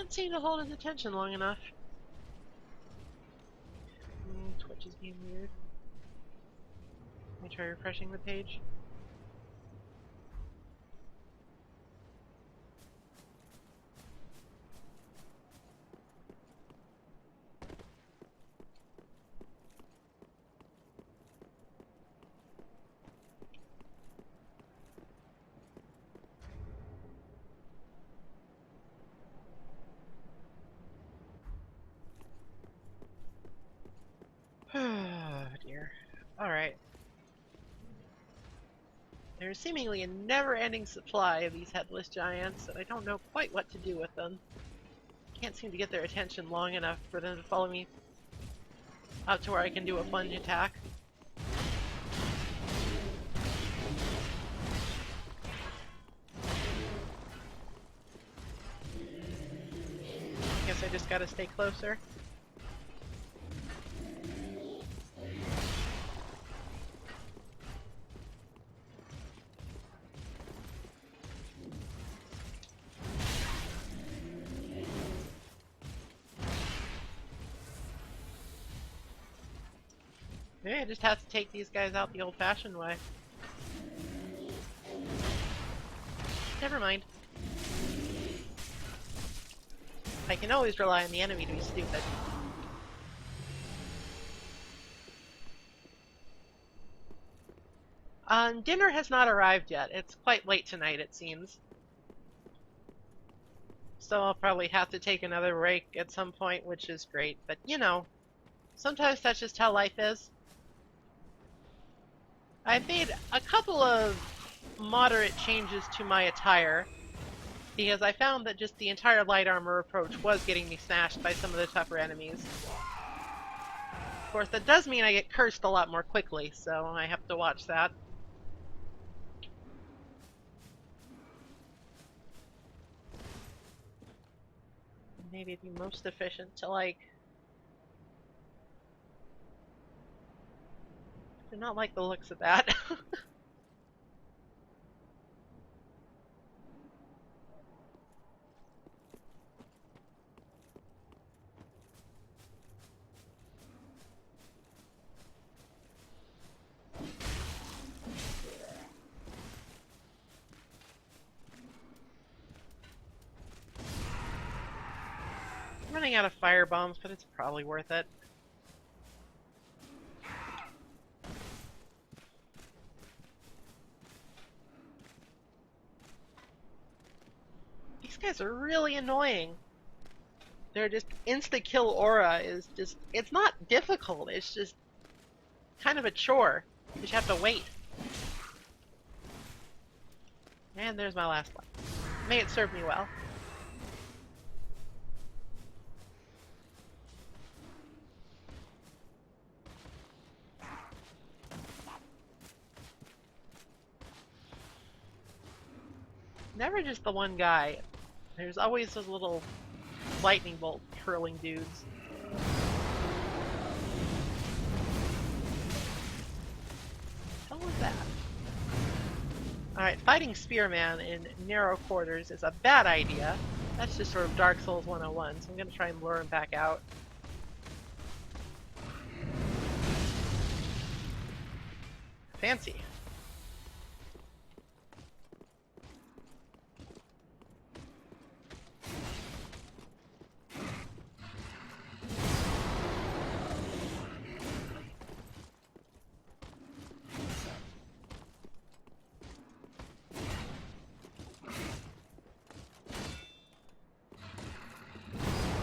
Can't seem to hold his attention long enough. Twitch is being weird. Let me try refreshing the page. Oh dear. Alright. There's seemingly a never-ending supply of these headless giants, and I don't know quite what to do with them. Can't seem to get their attention long enough for them to follow me out to where I can do a plunge attack. Guess I just gotta stay closer. Maybe I just have to take these guys out the old-fashioned way. Never mind. I can always rely on the enemy to be stupid. Dinner has not arrived yet. It's quite late tonight, it seems. So I'll probably have to take another break at some point, which is great. But, you know, sometimes that's just how life is. I've made a couple of moderate changes to my attire, because I found that just the entire light armor approach was getting me smashed by some of the tougher enemies. Of course, that does mean I get cursed a lot more quickly, so I have to watch that. Maybe it'd be most efficient to, like... I do not like the looks of that. I'm running out of fire bombs, but it's probably worth it. These guys are really annoying. Their just insta-kill aura is just... It's not difficult, it's just kind of a chore. You just have to wait. And there's my last one. May it serve me well. Never just the one guy. There's always those little lightning bolt hurling dudes. What was that? Alright, fighting Spearman in narrow quarters is a bad idea. That's just sort of Dark Souls 101, so I'm gonna try and lure him back out. Fancy.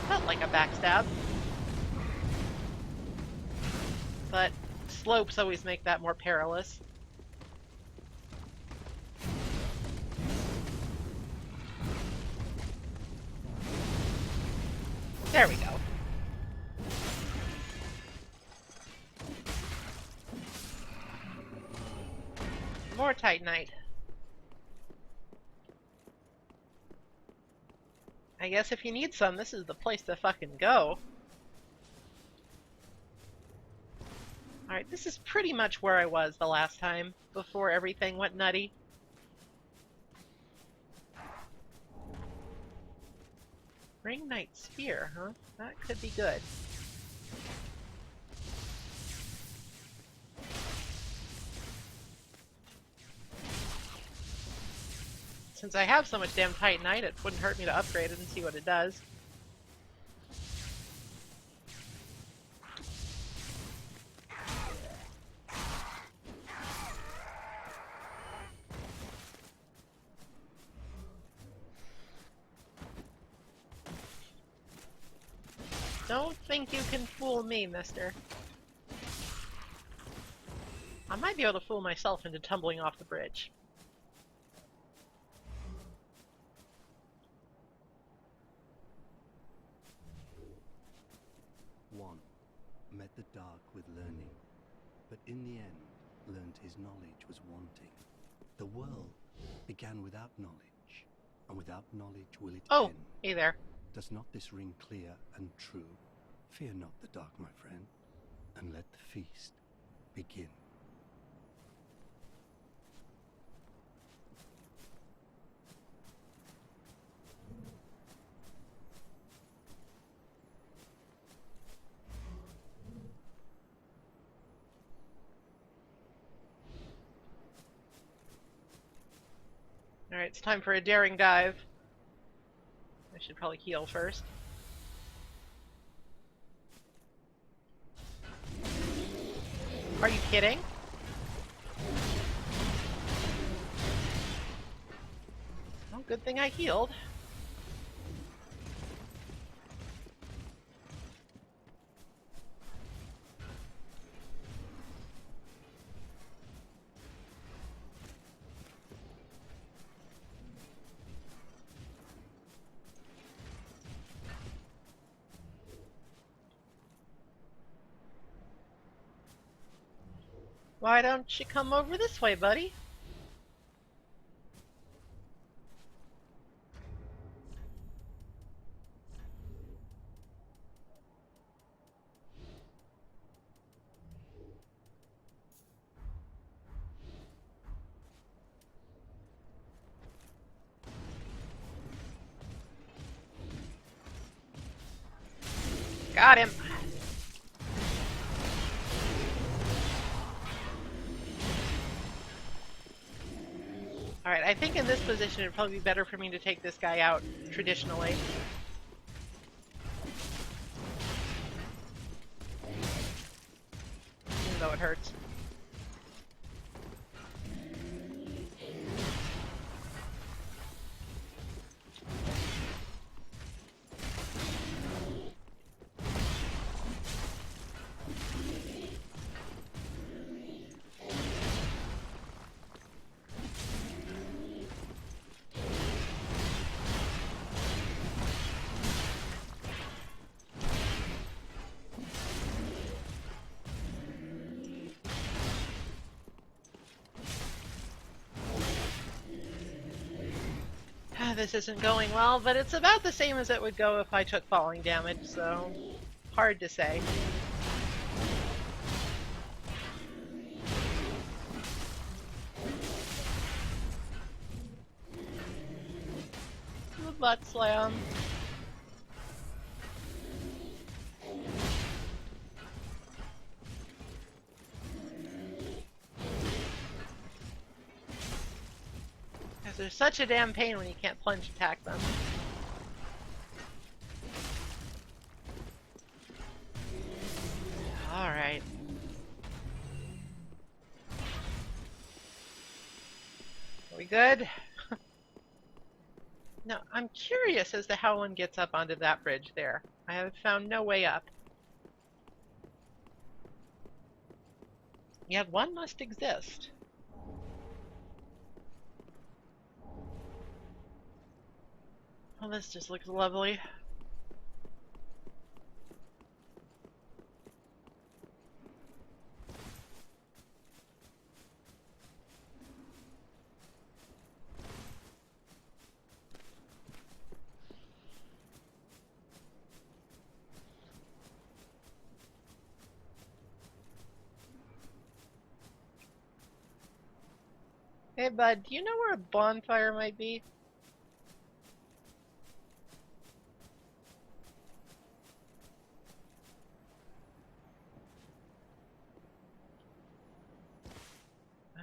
Felt like a backstab. But slopes always make that more perilous. There we go. More Titanite. I guess if you need some, this is the place to fucking go. Alright, this is pretty much where I was the last time, before everything went nutty. Ring Knight Spear, huh? That could be good. Since I have so much damn Titanite, it wouldn't hurt me to upgrade it and see what it does. Don't think you can fool me, mister. I might be able to fool myself into tumbling off the bridge. One met the dark with learning, but in the end learned his knowledge was wanting. The world began without knowledge, and without knowledge will it end. Hey there. Does not this ring clear and true? Fear not the dark, my friend, and let the feast begin. Alright, it's time for a daring dive. I should probably heal first. Are you kidding? Well, good thing I healed. Why don't you come over this way, buddy? Got him. Alright, I think in this position it'd probably be better for me to take this guy out traditionally. Even though it hurts. This isn't going well, but it's about the same as it would go if I took falling damage, so hard to say. The butt slam. They're such a damn pain when you can't plunge attack them. Alright. Are we good? Now, I'm curious as to how one gets up onto that bridge there. I have found no way up. Yet one must exist. Oh, this just looks lovely. Hey bud, do you know where a bonfire might be?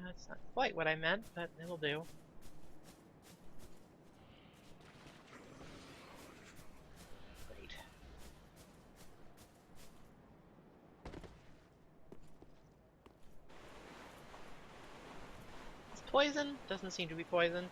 That's not quite what I meant, but it'll do. Great. It's poison? Doesn't seem to be poison.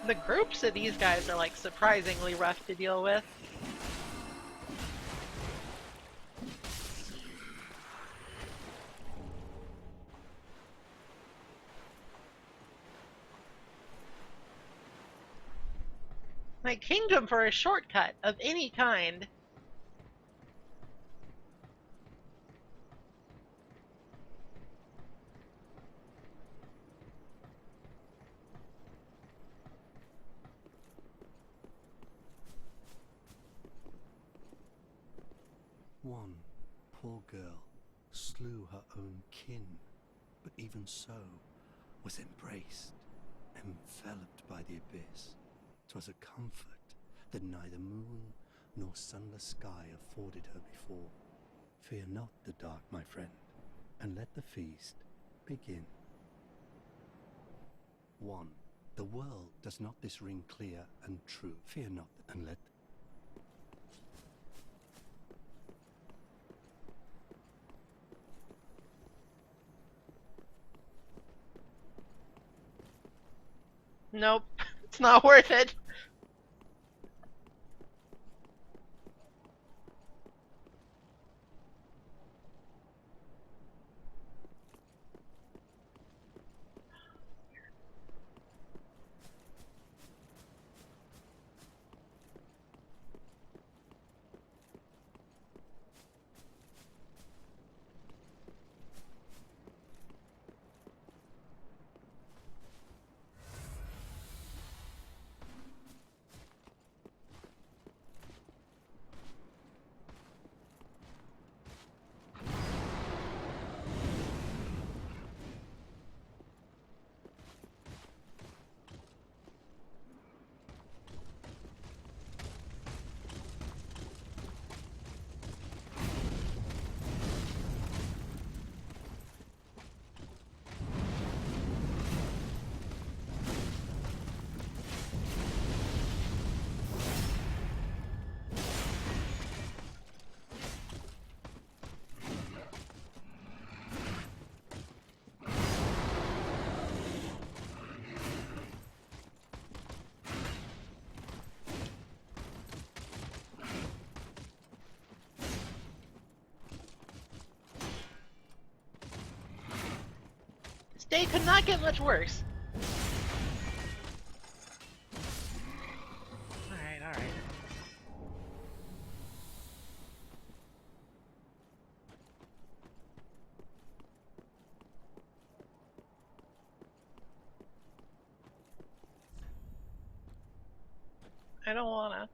The groups of these guys are like surprisingly rough to deal with. Like Kingdom for a shortcut of any kind. One poor girl slew her own kin, but even so was embraced, enveloped by the abyss. 'Twas a comfort that neither moon nor sunless sky afforded her before. Fear not the dark, my friend, and let the feast begin. 1. The world does not this ring clear and true. Fear not, and let Nope, it's not worth it. This day could not get much worse. Alright, alright. I don't wanna.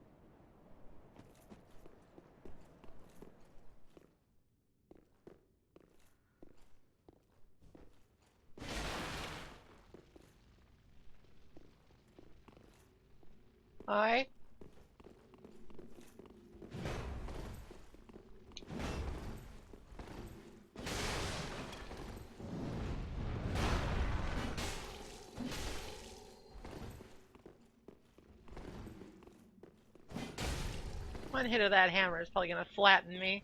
Hi. One hit of that hammer is probably gonna flatten me.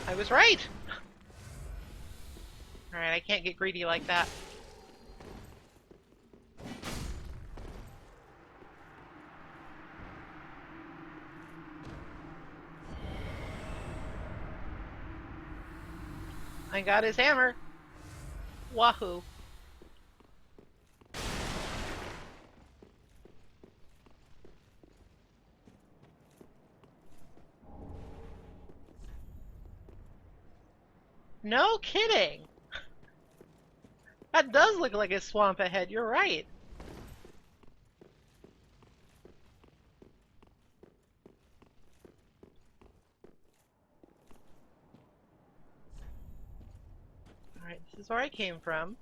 I was right! Alright, I can't get greedy like that. I got his hammer. Wahoo. No kidding! That does look like a swamp ahead, you're right. Alright, this is where I came from.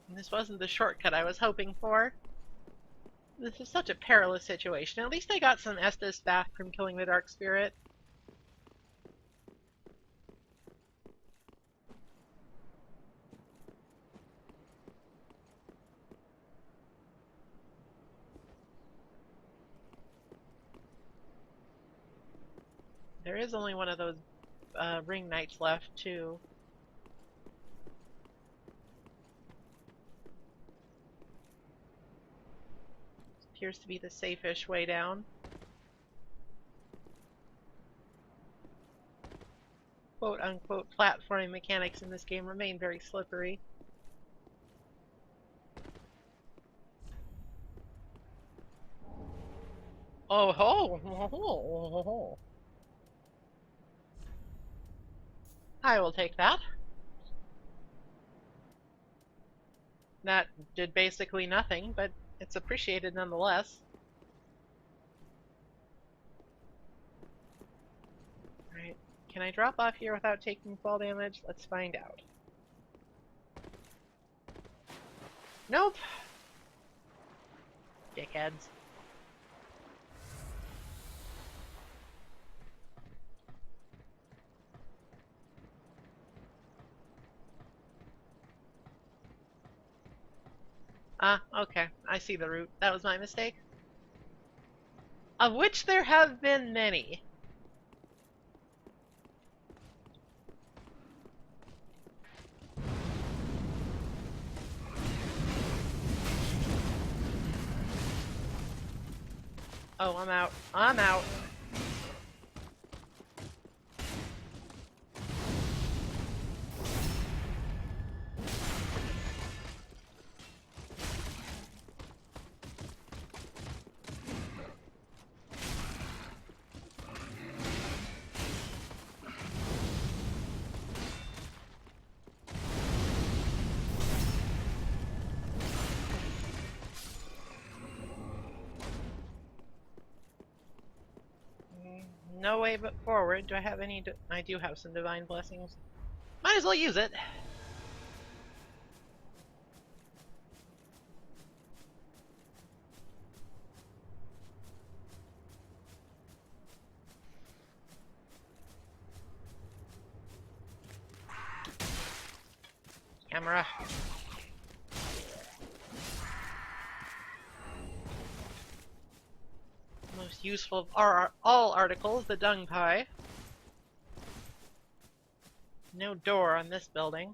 And this wasn't the shortcut I was hoping for. This is such a perilous situation. At least I got some Estus back from killing the Dark Spirit. There is only one of those ring knights left, too. Appears to be the safe-ish way down. Quote-unquote platforming mechanics in this game remain very slippery. Oh ho! Oh, ho. I will take that. That did basically nothing, but it's appreciated nonetheless. Alright, can I drop off here without taking fall damage? Let's find out. Nope! Dickheads. Ah, okay. I see the route. That was my mistake. Of which there have been many. Oh, I'm out. I'm out. No way but forward. Do I have any? I do have some divine blessings. Might as well use it. Camera. Most useful of all articles, the dung pie. No door on this building.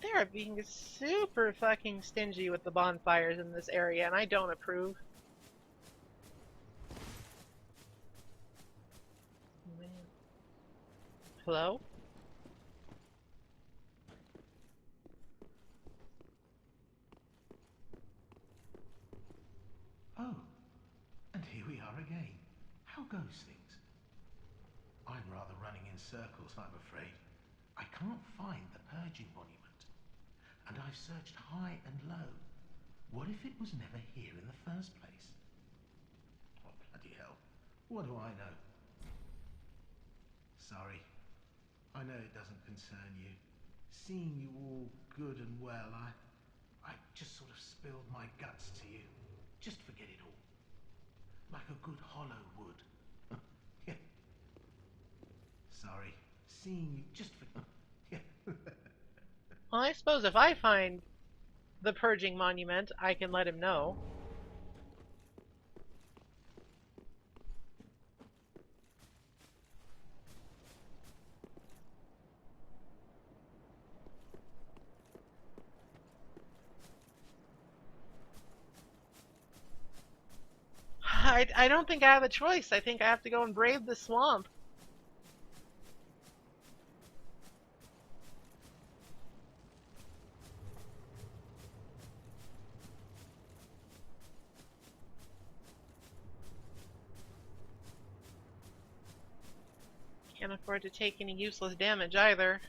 They are being super fucking stingy with the bonfires in this area, and I don't approve. Hello? Oh, and here we are again. How goes things? I'm rather running in circles, I'm afraid. I can't find the purging monument, and I've searched high and low. What if it was never here in the first place? Oh, bloody hell. What do I know? Sorry. I know it doesn't concern you. Seeing you all good and well, I just sort of spilled my guts to you. Just forget it all. Like a good hollow would. Yeah. Sorry. Seeing you just for... Yeah. Well, I suppose if I find the purging monument, I can let him know. I don't think I have a choice. I think I have to go and brave the swamp. Can't afford to take any useless damage either.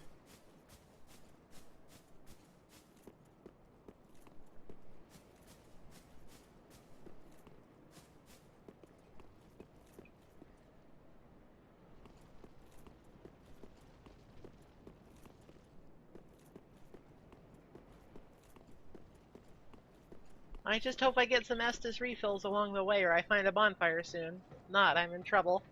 I just hope I get some Estus refills along the way or I find a bonfire soon. If not, I'm in trouble.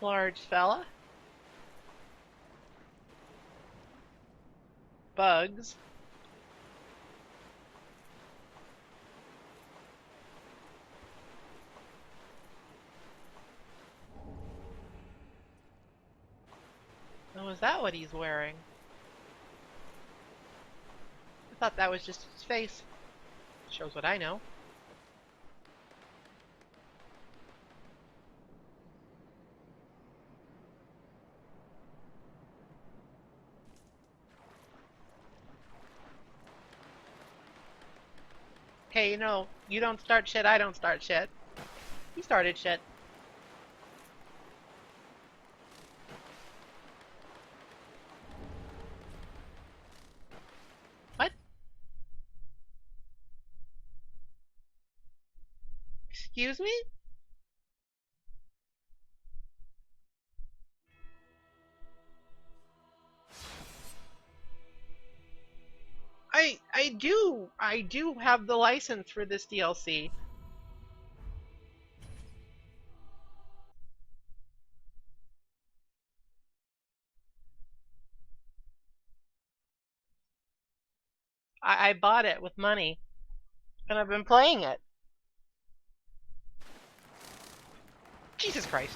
Large fella. Bugs. Oh, is that what he's wearing? I thought that was just his face. Shows what I know. Hey, you know, you don't start shit, I don't start shit. He started shit. What? Excuse me? I do have the license for this DLC. I bought it with money, and I've been playing it. Jesus Christ.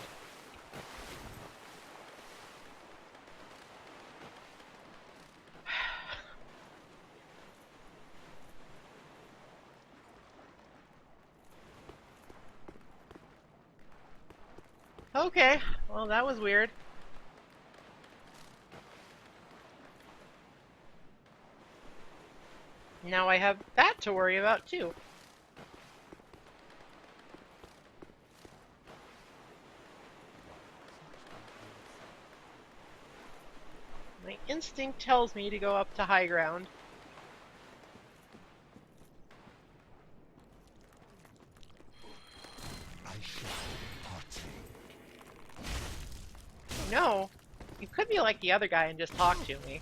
Okay, well that was weird. Now I have that to worry about too. My instinct tells me to go up to high ground. I shall partake. No, you could be like the other guy and just talk to me.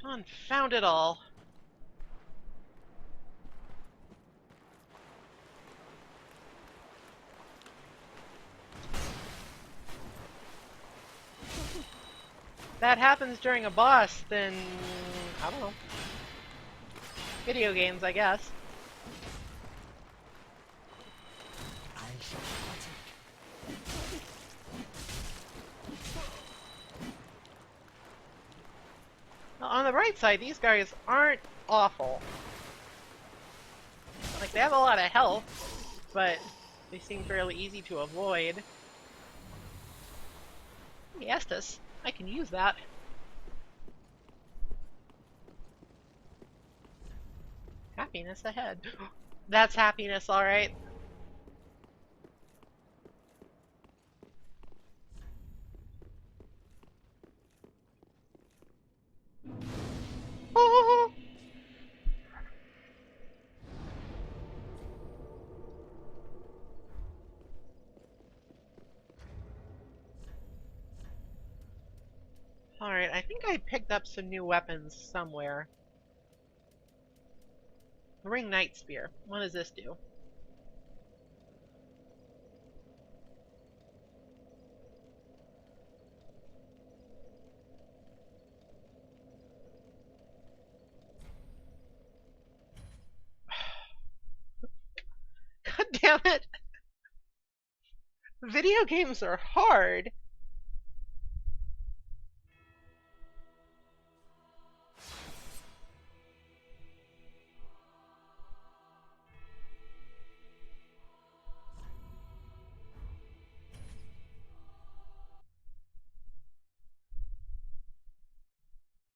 Confound it all. That happens during a boss, then I don't know. Video games, I guess. I shall partake. On the bright side, these guys aren't awful. Like, they have a lot of health, but they seem fairly easy to avoid. He asked us. I can use that. Happiness ahead. That's happiness, alright. Oh! Alright, I think I picked up some new weapons somewhere. Ring Knight Spear. What does this do? God damn it! Video games are hard!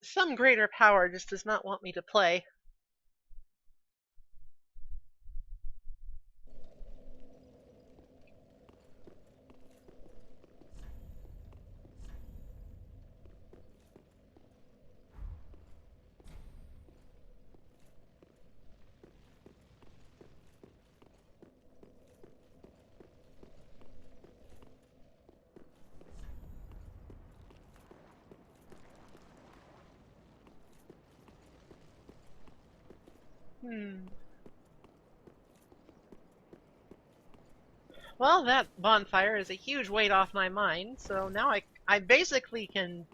Some greater power just does not want me to play. Well, that bonfire is a huge weight off my mind, so now I basically can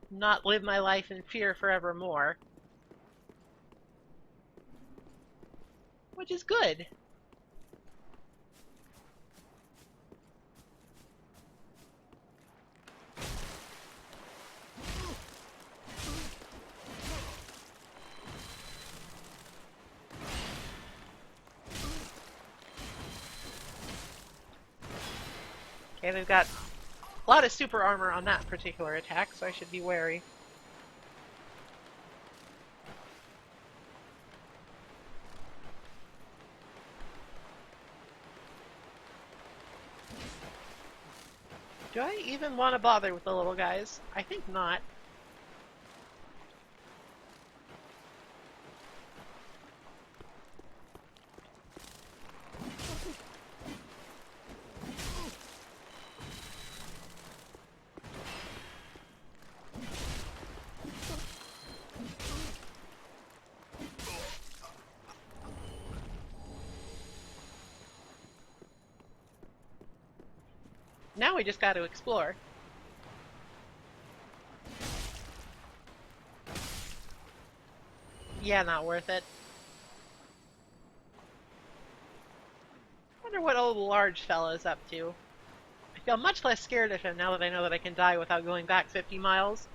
not live my life in fear forevermore. Which is good. Okay, they've got a lot of super armor on that particular attack, so I should be wary. Do I even want to bother with the little guys? I think not. Now we just got to explore. Yeah, not worth it. Wonder what old large fella's up to. I feel much less scared of him now that I know that I can die without going back 50 miles.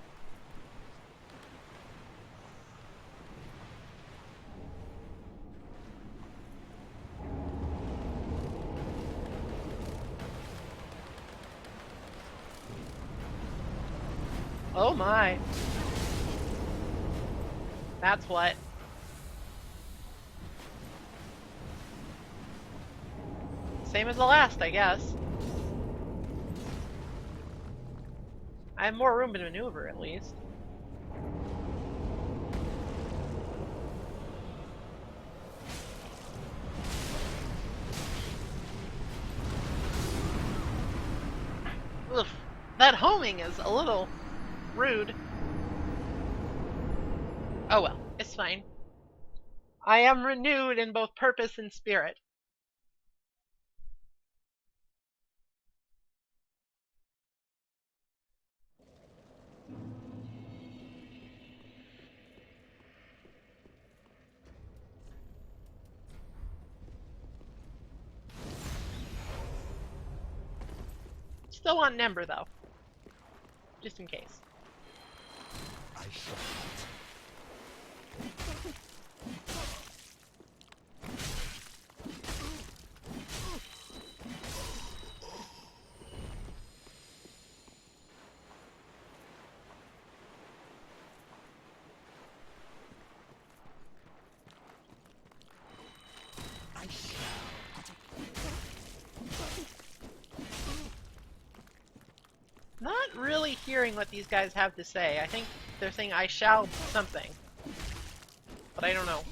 Oh my. That's what. Same as the last, I guess. I have more room to maneuver, at least. Oof. That homing is a little rude. Oh well, it's fine. I am renewed in both purpose and spirit. Still on Ember though. Just in case. I shall. Not really hearing what these guys have to say. I think they're saying I shall something. But I don't know.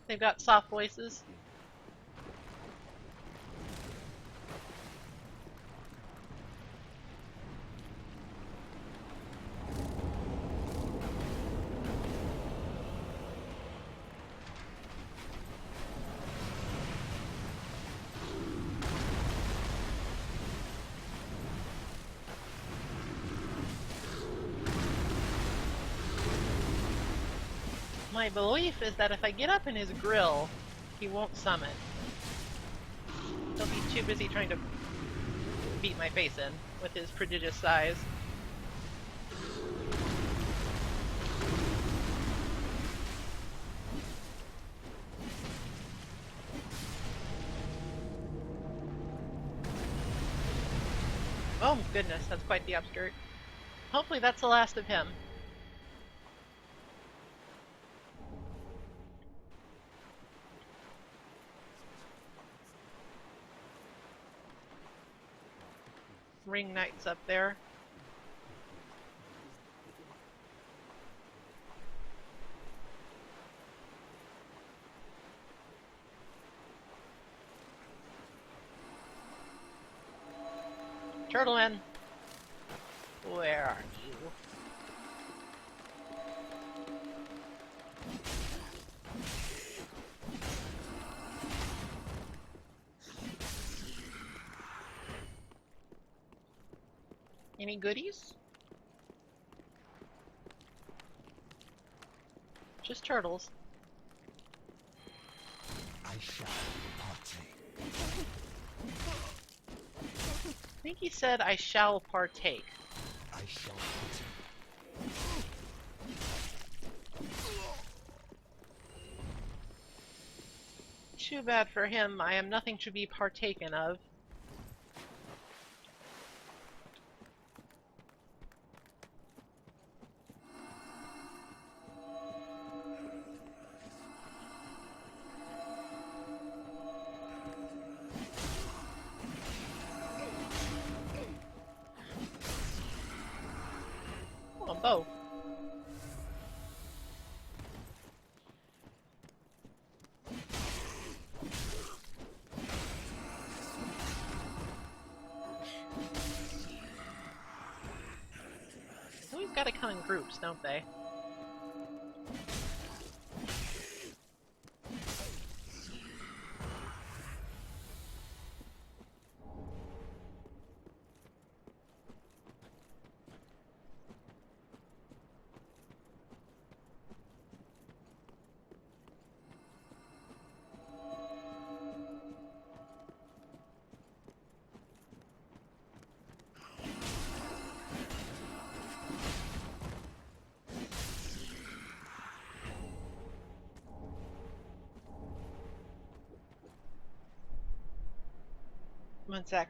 They've got soft voices. Yeah. My belief is that if I get up in his grill, he won't summon. He'll be too busy trying to beat my face in with his prodigious size. Oh goodness, that's quite the upskirt. Hopefully that's the last of him. Ring Knight's up there. Turtleman! Where are you? Any goodies? Just turtles. I shall partake. I think he said, I shall partake. I shall partake. Too bad for him, I am nothing to be partaken of. Oh, a bow. Always gotta come in groups, don't they? One sec.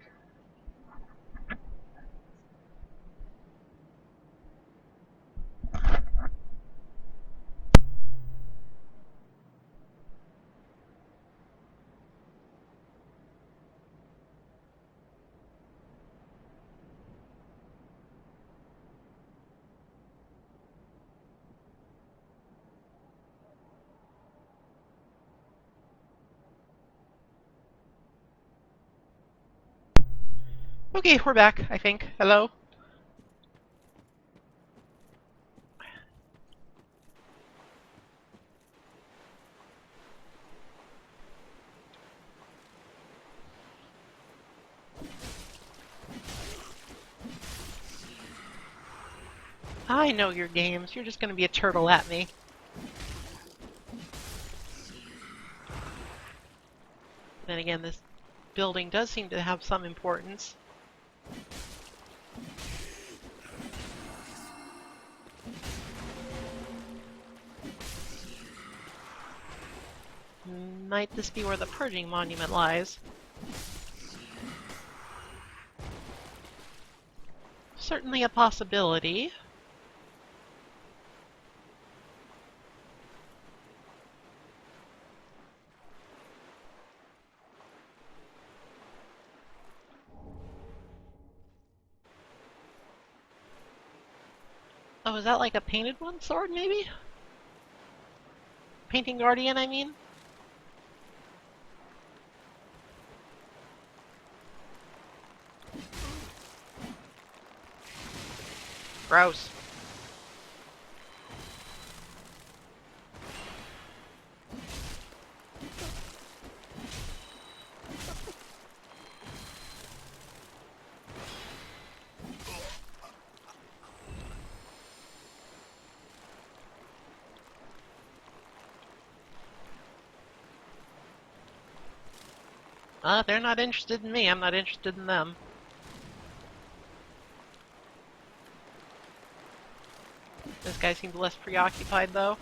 Okay, we're back, I think. Hello? I know your games. You're just gonna be a turtle at me. Then again, this building does seem to have some importance. Might this be where the purging monument lies? Certainly a possibility. Oh, is that like a painted one sword, maybe? Painting Guardian, I mean? Gross. They're not interested in me. I'm not interested in them. This guy seems less preoccupied, though.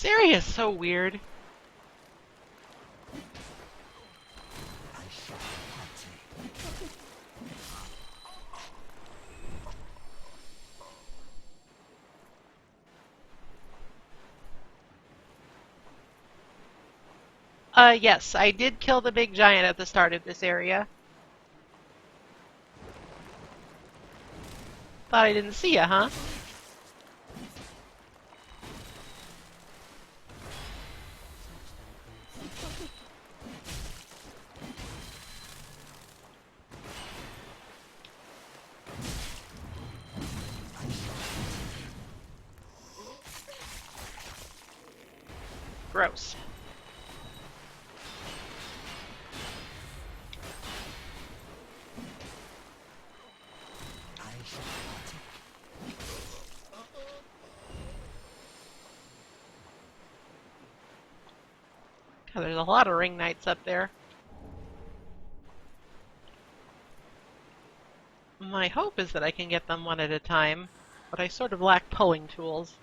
This area is so weird. Yes, I did kill the big giant at the start of this area. Thought I didn't see ya, huh? Gross. God, there's a lot of ring knights up there. My hope is that I can get them one at a time, but I sort of lack pulling tools.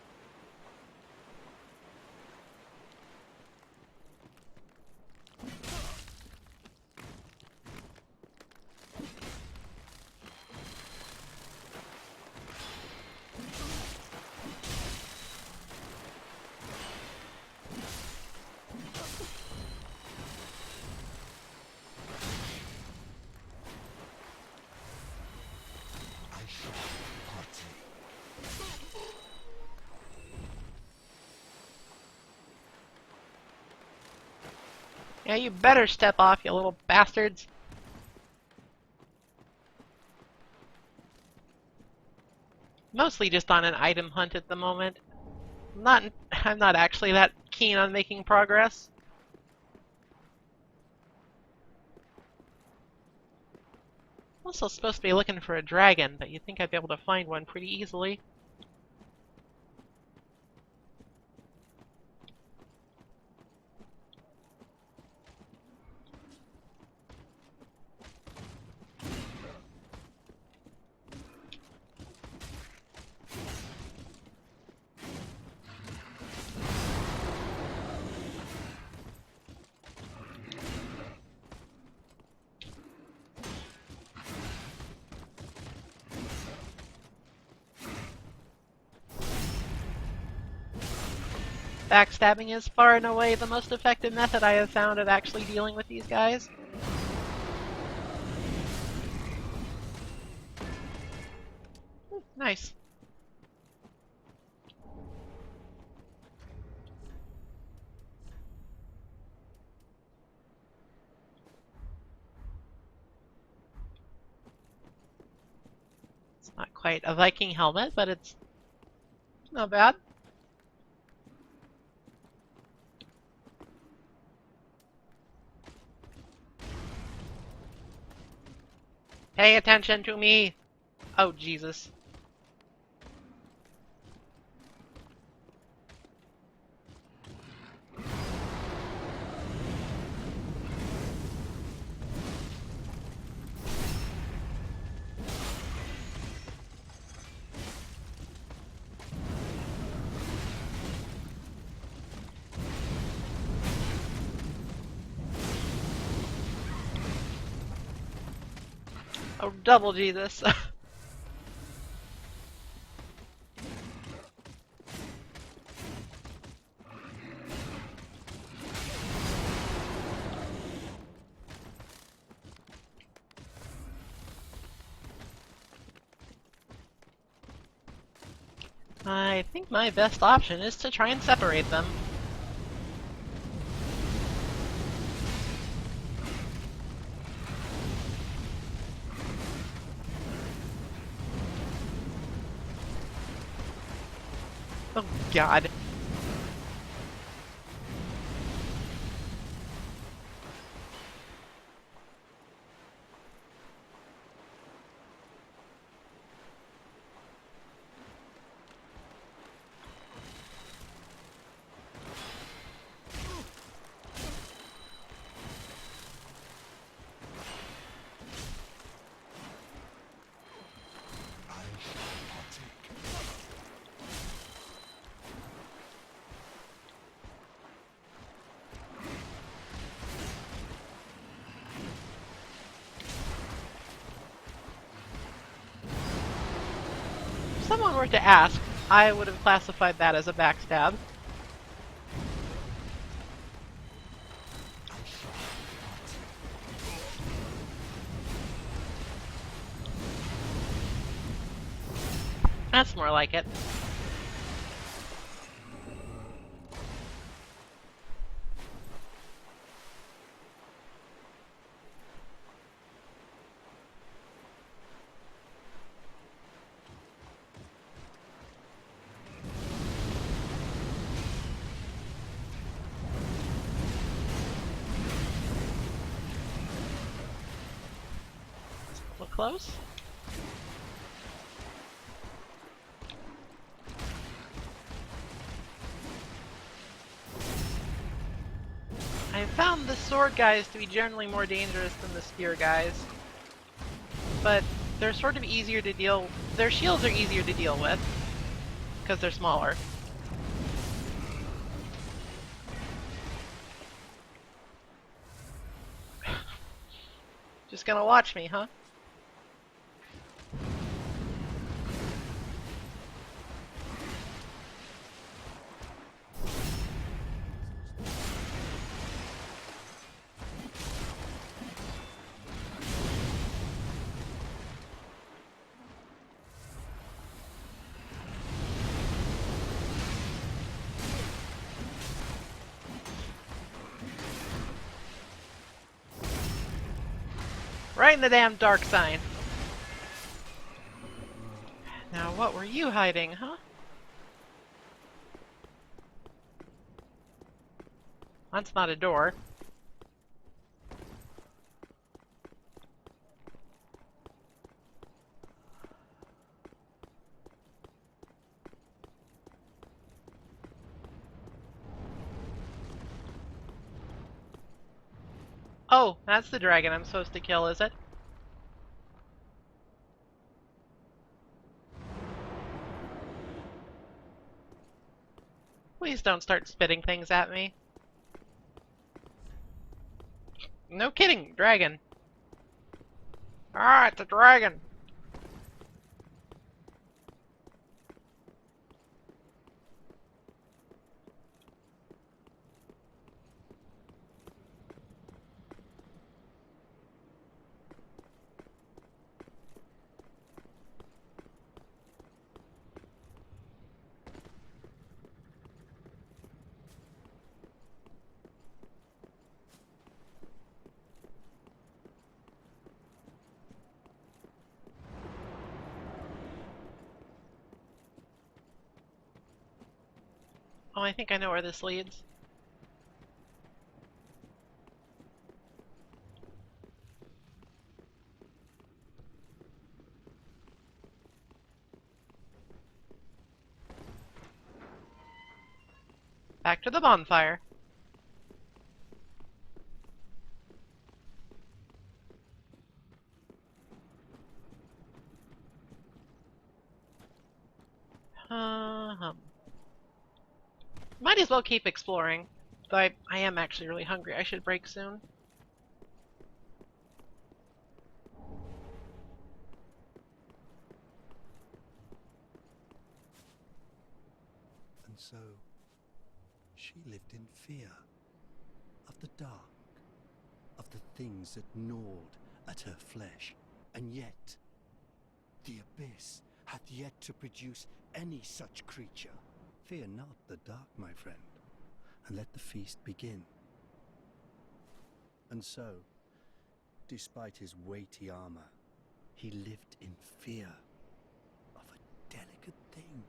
Yeah, you better step off, you little bastards. Mostly just on an item hunt at the moment. I'm not actually that keen on making progress. I'm also supposed to be looking for a dragon, but you'd think I'd be able to find one pretty easily. Backstabbing is far and away the most effective method I have found of actually dealing with these guys. Nice. It's not quite a Viking helmet, but it's not bad. Pay attention to me! Oh, Jesus. Oh, double Jesus. I think my best option is to try and separate them. Oh, God. If someone were to ask, I would have classified that as a backstab. That's more like it. Look close. I found the sword guys to be generally more dangerous than the spear guys. But they're sort of easier to deal... Their shields are easier to deal with, because they're smaller. Just gonna watch me, huh? Right in the damn dark sign. Now, what were you hiding, huh? That's not a door. Oh, that's the dragon I'm supposed to kill, is it? Please don't start spitting things at me. No kidding, dragon. Ah, it's a dragon. Oh, I think I know where this leads. Back to the bonfire. Might as well keep exploring. Though I am actually really hungry. I should break soon. And so, she lived in fear of the dark, of the things that gnawed at her flesh. And yet, the abyss hath yet to produce any such creature. Fear not the dark, my friend, and let the feast begin. And so, despite his weighty armor, he lived in fear of a delicate thing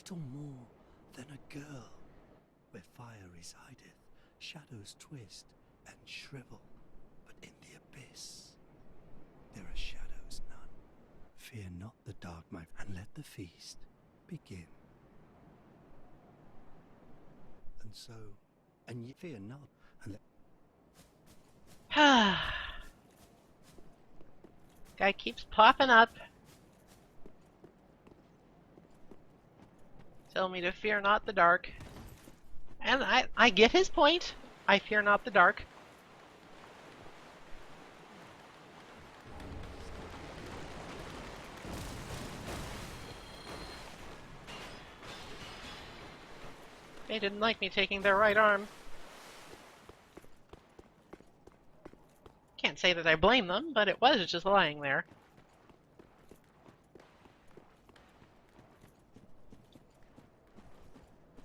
little more than a girl. Where fire resideth, shadows twist and shrivel, but in the abyss there are shadows none. Fear not the dark, my friend, and let the feast begin. And so, and ye fear not, and let... Guy keeps popping up. Tell me to fear not the dark. And I get his point. I fear not the dark. They didn't like me taking their right arm. Can't say that I blame them, but it was just lying there.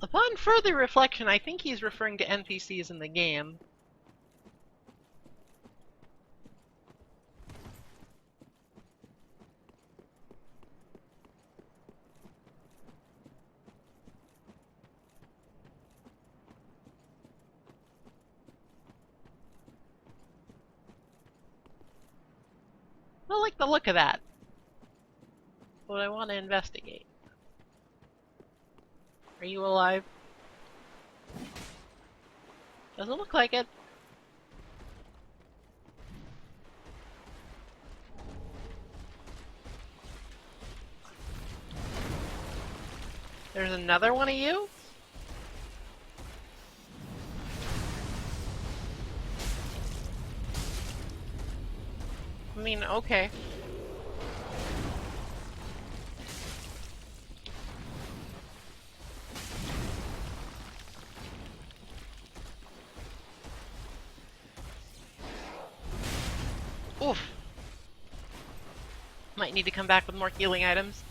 Upon further reflection, I think he's referring to NPCs in the game. I like the look of that, but I want to investigate. Are you alive? Doesn't look like it. There's another one of you? I mean, okay. Oof. Might need to come back with more healing items.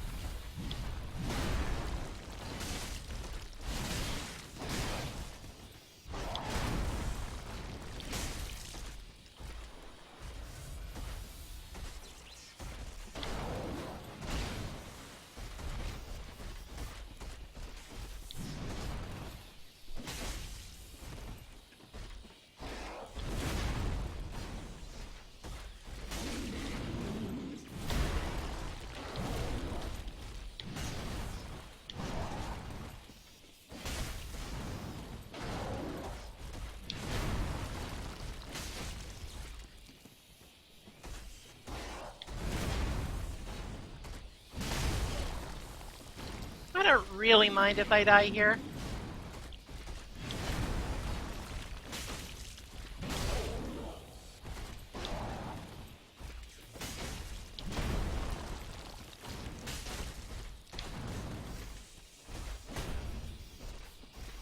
I don't really mind if I die here.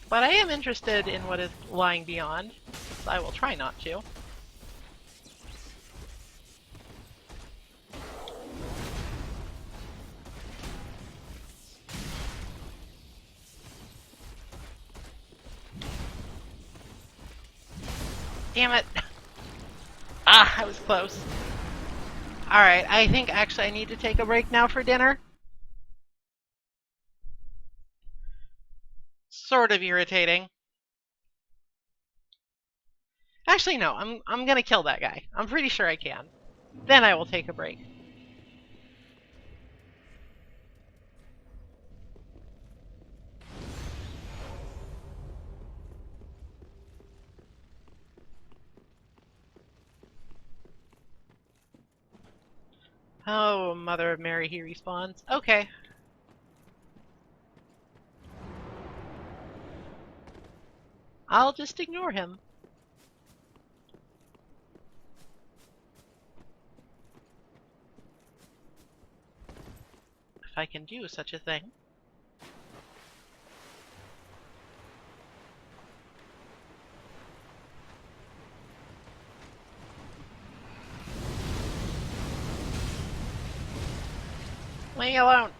But I am interested in what is lying beyond, so I will try not to. Damn it! Ah, I was close. Alright, I think actually I need to take a break now for dinner. Sort of irritating. Actually, no, I'm gonna kill that guy. I'm pretty sure I can. Then I will take a break. Oh, Mother of Mary, he respawns. Okay. I'll just ignore him. If I can do such a thing. Leave me alone.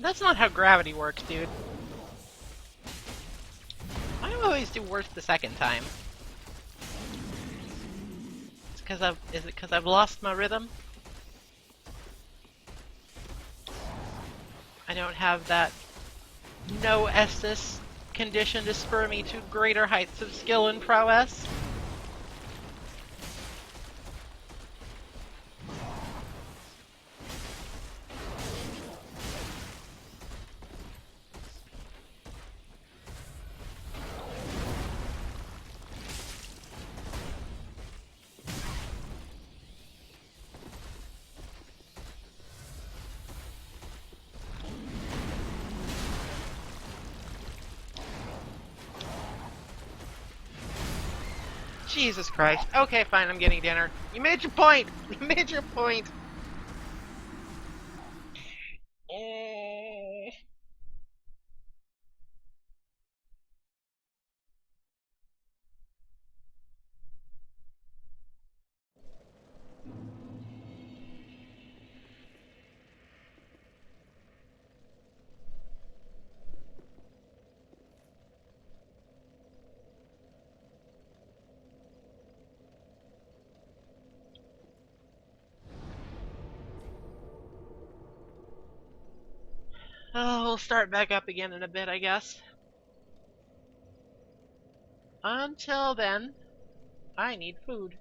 That's not how gravity works, dude. I always do worse the second time. Is it because I've lost my rhythm? I don't have that no Estus condition to spur me to greater heights of skill and prowess. Jesus Christ. Okay, fine, I'm getting dinner. You made your point! You made your point! Eh. Oh, we'll start back up again in a bit, I guess. Until then, I need food.